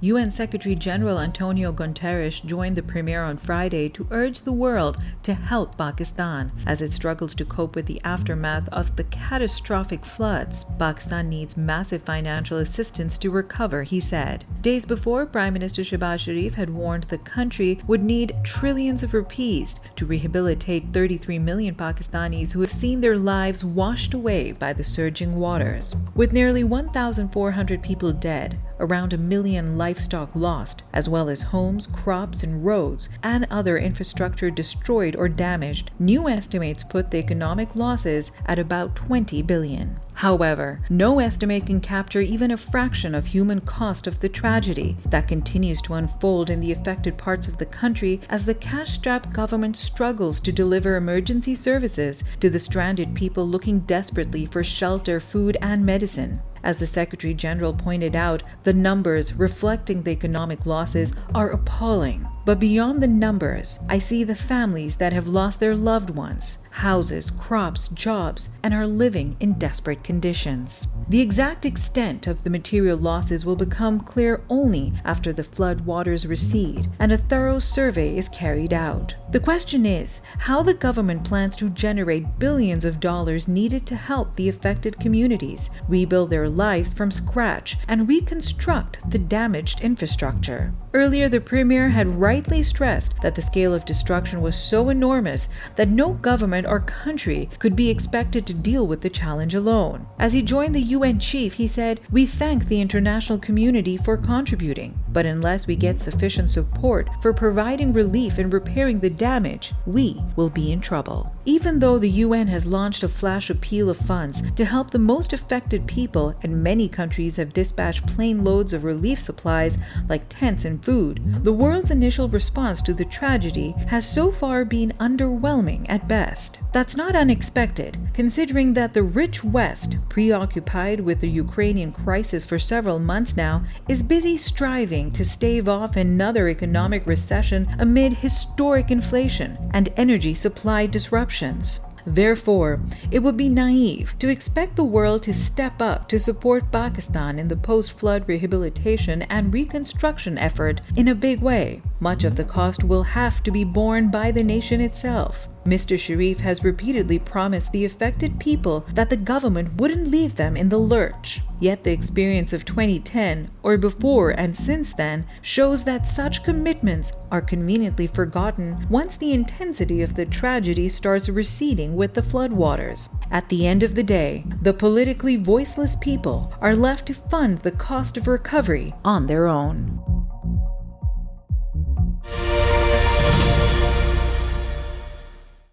UN Secretary General Antonio Guterres joined the premier on Friday to urge the world to help Pakistan as it struggles to cope with the aftermath of the catastrophic floods. Pakistan needs massive financial assistance to recover, he said. Days before, Prime Minister Shehbaz Sharif had warned the country would need trillions of rupees to rehabilitate 33 million Pakistanis who have seen their lives washed away by the surging waters. With nearly 1,400 people dead, around 1 million livestock lost, as well as homes, crops, and roads, and other infrastructure destroyed or damaged, new estimates put the economic losses at about 20 billion. However, no estimate can capture even a fraction of human cost of the tragedy that continues to unfold in the affected parts of the country as the cash-strapped government struggles to deliver emergency services to the stranded people looking desperately for shelter, food, and medicine. As the Secretary General pointed out, the numbers reflecting the economic losses are appalling. But beyond the numbers, I see the families that have lost their loved ones, houses, crops, jobs, and are living in desperate conditions. The exact extent of the material losses will become clear only after the flood waters recede and a thorough survey is carried out. The question is how the government plans to generate billions of dollars needed to help the affected communities rebuild their lives from scratch and reconstruct the damaged infrastructure. Earlier, the premier had rightly stressed that the scale of destruction was so enormous that no government or country could be expected to deal with the challenge alone. As he joined the UN chief, he said, "We thank the international community for contributing, but unless we get sufficient support for providing relief and repairing the damage, we will be in trouble." Even though the UN has launched a flash appeal of funds to help the most affected people and many countries have dispatched plane loads of relief supplies like tents and food, the world's initial response to the tragedy has so far been underwhelming at best. That's not unexpected, considering that the rich West, preoccupied with the Ukrainian crisis for several months now, is busy striving to stave off another economic recession amid historic inflation and energy supply disruptions. Therefore, it would be naive to expect the world to step up to support Pakistan in the post-flood rehabilitation and reconstruction effort in a big way. Much of the cost will have to be borne by the nation itself. Mr. Sharif has repeatedly promised the affected people that the government wouldn't leave them in the lurch. Yet the experience of 2010, or before and since then, shows that such commitments are conveniently forgotten once the intensity of the tragedy starts receding with the floodwaters. At the end of the day, the politically voiceless people are left to fund the cost of recovery on their own.